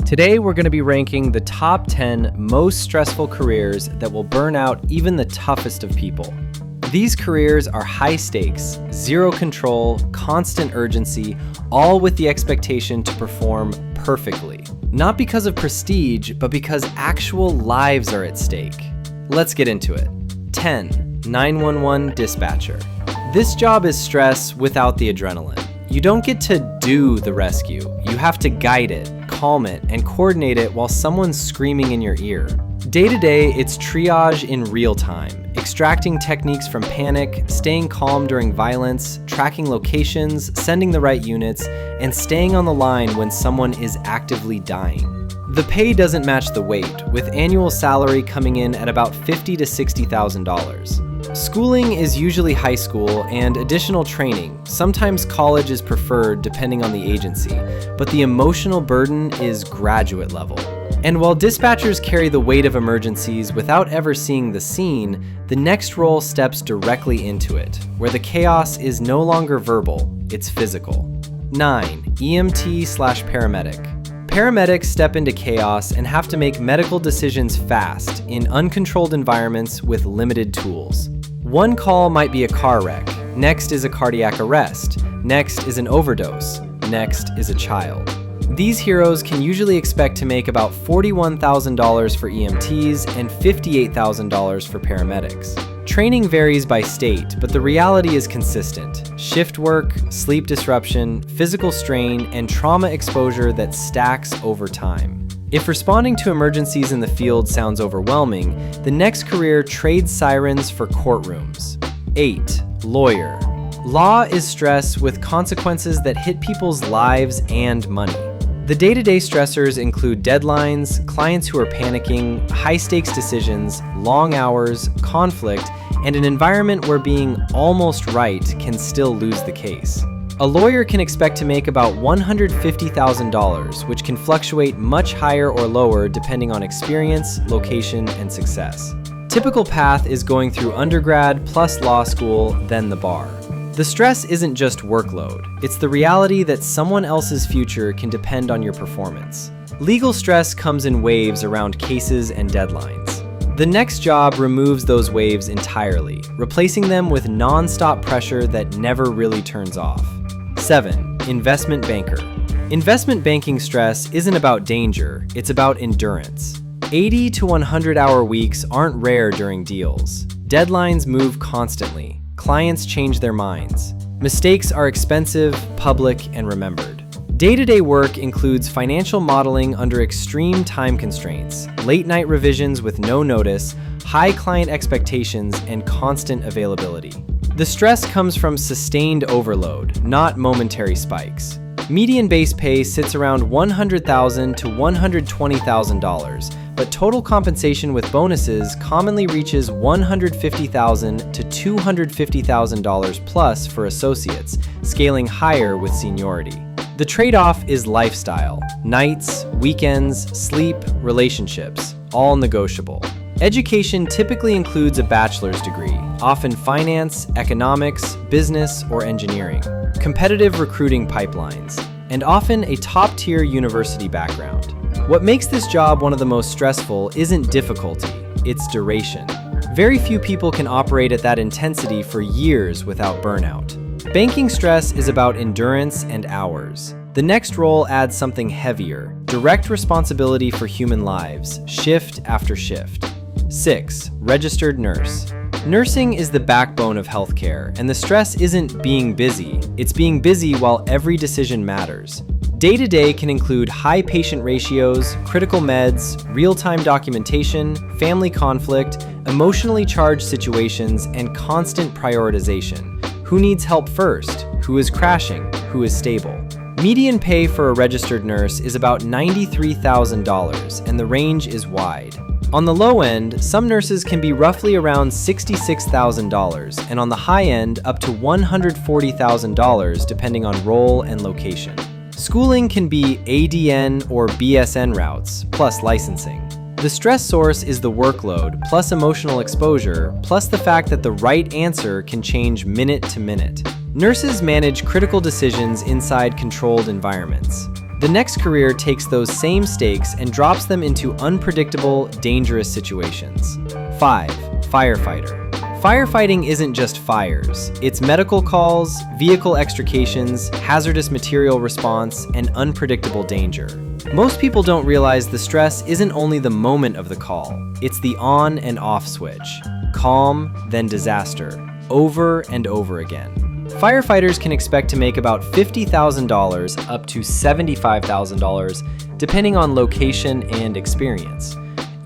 Today, we're going to be ranking the top 10 most stressful careers that will burn out even the toughest of people. These careers are high stakes, zero control, constant urgency, all with the expectation to perform perfectly. Not because of prestige, but because actual lives are at stake. Let's get into it. 10. 911 dispatcher. This job is stress without the adrenaline. You don't get to do the rescue. You have to guide it, calm it, and coordinate it while someone's screaming in your ear. Day to day, it's triage in real time, extracting techniques from panic, staying calm during violence, tracking locations, sending the right units, and staying on the line when someone is actively dying. The pay doesn't match the weight, with annual salary coming in at about $50,000 to $60,000. Schooling is usually high school and additional training. Sometimes college is preferred depending on the agency, but the emotional burden is graduate level. And while dispatchers carry the weight of emergencies without ever seeing the scene, the next role steps directly into it, where the chaos is no longer verbal, it's physical. 9. EMT/paramedic. Paramedics step into chaos and have to make medical decisions fast in uncontrolled environments with limited tools. One call might be a car wreck, next is a cardiac arrest, next is an overdose, next is a child. These heroes can usually expect to make about $41,000 for EMTs and $58,000 for paramedics. Training varies by state, but the reality is consistent. Shift work, sleep disruption, physical strain, and trauma exposure that stacks over time. If responding to emergencies in the field sounds overwhelming, the next career trades sirens for courtrooms. 8. Lawyer. Law is stress with consequences that hit people's lives and money. The day-to-day stressors include deadlines, clients who are panicking, high-stakes decisions, long hours, conflict, and an environment where being almost right can still lose the case. A lawyer can expect to make about $150,000, which can fluctuate much higher or lower depending on experience, location, and success. Typical path is going through undergrad plus law school, then the bar. The stress isn't just workload, it's the reality that someone else's future can depend on your performance. Legal stress comes in waves around cases and deadlines. The next job removes those waves entirely, replacing them with non-stop pressure that never really turns off. 7. Investment banker. Investment banking stress isn't about danger, it's about endurance. 80 to 100-hour weeks aren't rare during deals. Deadlines move constantly. Clients change their minds. Mistakes are expensive, public, and remembered. Day-to-day work includes financial modeling under extreme time constraints, late-night revisions with no notice, high client expectations, and constant availability. The stress comes from sustained overload, not momentary spikes. Median base pay sits around $100,000 to $120,000, but total compensation with bonuses commonly reaches $150,000 to $250,000 plus for associates, scaling higher with seniority. The trade-off is lifestyle: nights, weekends, sleep, relationships, all negotiable. Education typically includes a bachelor's degree, often finance, economics, business, or engineering, competitive recruiting pipelines, and often a top-tier university background. What makes this job one of the most stressful isn't difficulty, it's duration. Very few people can operate at that intensity for years without burnout. Banking stress is about endurance and hours. The next role adds something heavier: direct responsibility for human lives, shift after shift. 6. Registered nurse. Nursing is the backbone of healthcare, and the stress isn't being busy, it's being busy while every decision matters. Day-to-day can include high patient ratios, critical meds, real-time documentation, family conflict, emotionally charged situations, and constant prioritization. Who needs help first? Who is crashing? Who is stable? Median pay for a registered nurse is about $93,000, and the range is wide. On the low end, some nurses can be roughly around $66,000, and on the high end, up to $140,000 depending on role and location. Schooling can be ADN or BSN routes, plus licensing. The stress source is the workload, plus emotional exposure, plus the fact that the right answer can change minute to minute. Nurses manage critical decisions inside controlled environments. The next career takes those same stakes and drops them into unpredictable, dangerous situations. 5. Firefighter. Firefighting isn't just fires. It's medical calls, vehicle extrications, hazardous material response, and unpredictable danger. Most people don't realize the stress isn't only the moment of the call, it's the on and off switch. Calm, then disaster, over and over again. Firefighters can expect to make about $50,000 up to $75,000, depending on location and experience.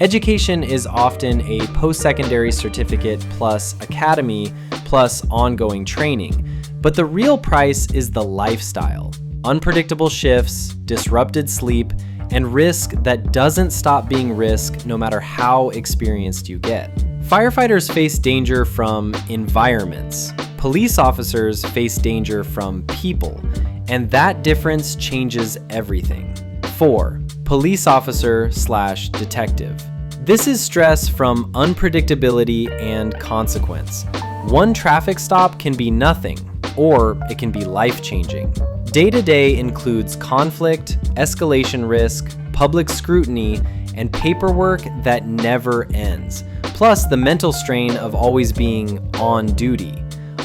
Education is often a post-secondary certificate plus academy plus ongoing training, but the real price is the lifestyle. Unpredictable shifts, disrupted sleep, and risk that doesn't stop being risk no matter how experienced you get. Firefighters face danger from environments. Police officers face danger from people, and that difference changes everything. 4. Police officer/detective. This is stress from unpredictability and consequence. One traffic stop can be nothing, or it can be life-changing. Day-to-day includes conflict, escalation risk, public scrutiny, and paperwork that never ends, plus the mental strain of always being on duty.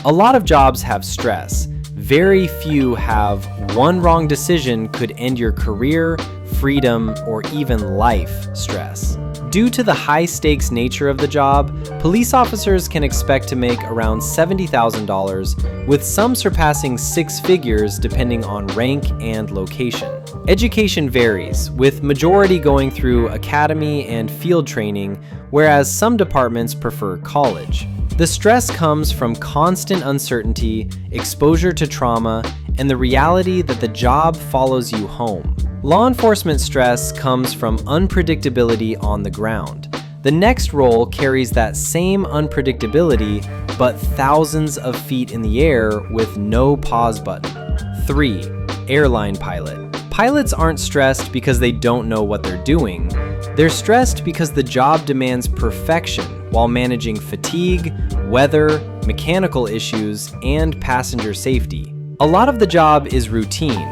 A lot of jobs have stress. Very few have one wrong decision could end your career, freedom, or even life stress. Due to the high-stakes nature of the job, police officers can expect to make around $70,000, with some surpassing 6 figures depending on rank and location. Education varies, with majority going through academy and field training, whereas some departments prefer college. The stress comes from constant uncertainty, exposure to trauma, and the reality that the job follows you home. Law enforcement stress comes from unpredictability on the ground. The next role carries that same unpredictability, but thousands of feet in the air with no pause button. 3. Airline pilot. Pilots aren't stressed because they don't know what they're doing. They're stressed because the job demands perfection while managing fatigue, weather, mechanical issues, and passenger safety. A lot of the job is routine,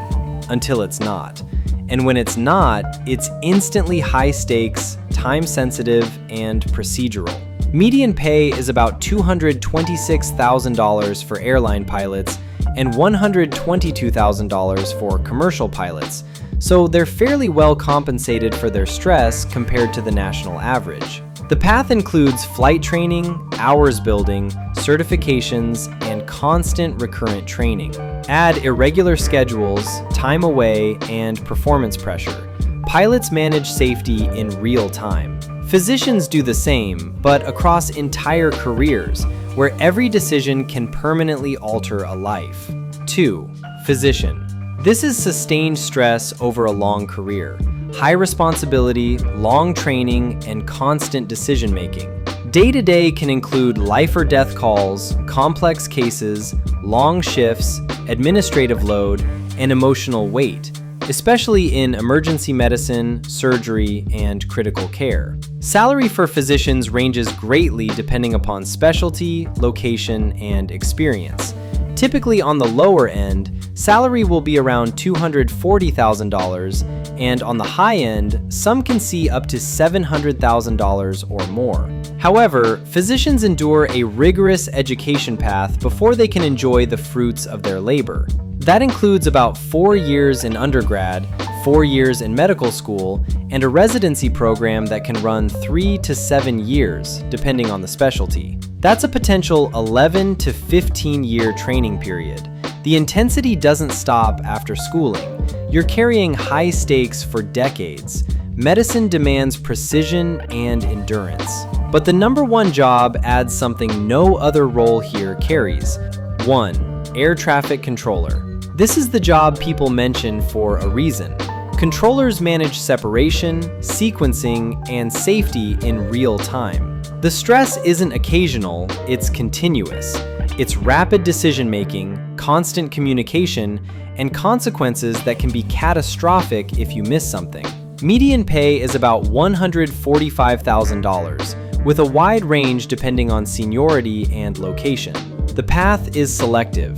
until it's not. And when it's not, it's instantly high stakes, time sensitive, and procedural. Median pay is about $226,000 for airline pilots and $122,000 for commercial pilots, so they're fairly well compensated for their stress compared to the national average. The path includes flight training, hours building, certifications, and constant recurrent training. Add irregular schedules, time away, and performance pressure. Pilots manage safety in real time. Physicians do the same, but across entire careers, where every decision can permanently alter a life. 2. Physician. This is sustained stress over a long career. High responsibility, long training, and constant decision-making. Day-to-day can include life or death calls, complex cases, long shifts, administrative load, and emotional weight, especially in emergency medicine, surgery, and critical care. Salary for physicians ranges greatly depending upon specialty, location, and experience. Typically on the lower end, salary will be around $240,000, and on the high end, some can see up to $700,000 or more. However, physicians endure a rigorous education path before they can enjoy the fruits of their labor. That includes about 4 years in undergrad, 4 years in medical school, and a residency program that can run 3 to 7 years, depending on the specialty. That's a potential 11 to 15-year training period. The intensity doesn't stop after schooling. You're carrying high stakes for decades. Medicine demands precision and endurance. But the number one job adds something no other role here carries. 1. Air traffic controller. This is the job people mention for a reason. Controllers manage separation, sequencing, and safety in real time. The stress isn't occasional, it's continuous. It's rapid decision-making, constant communication, and consequences that can be catastrophic if you miss something. Median pay is about $145,000, with a wide range depending on seniority and location. The path is selective.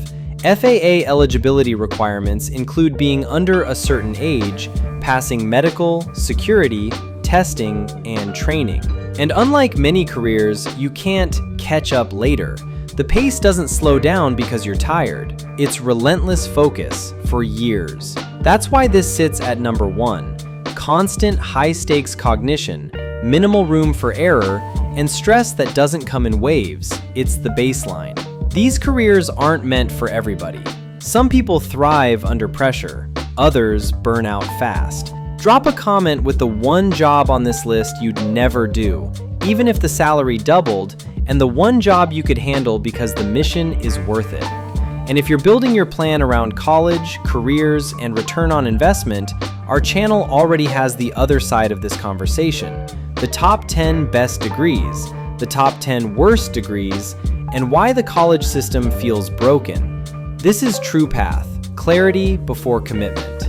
FAA eligibility requirements include being under a certain age, passing medical, security, testing, and training. And unlike many careers, you can't catch up later. The pace doesn't slow down because you're tired. It's relentless focus for years. That's why this sits at number 1. Constant high-stakes cognition, minimal room for error, and stress that doesn't come in waves. It's the baseline. These careers aren't meant for everybody. Some people thrive under pressure. Others burn out fast. Drop a comment with the one job on this list you'd never do, even if the salary doubled, and the one job you could handle because the mission is worth it. And if you're building your plan around college, careers, and return on investment, our channel already has the other side of this conversation: the top 10 best degrees, the top 10 worst degrees, and why the college system feels broken. This is True Path, clarity before commitment.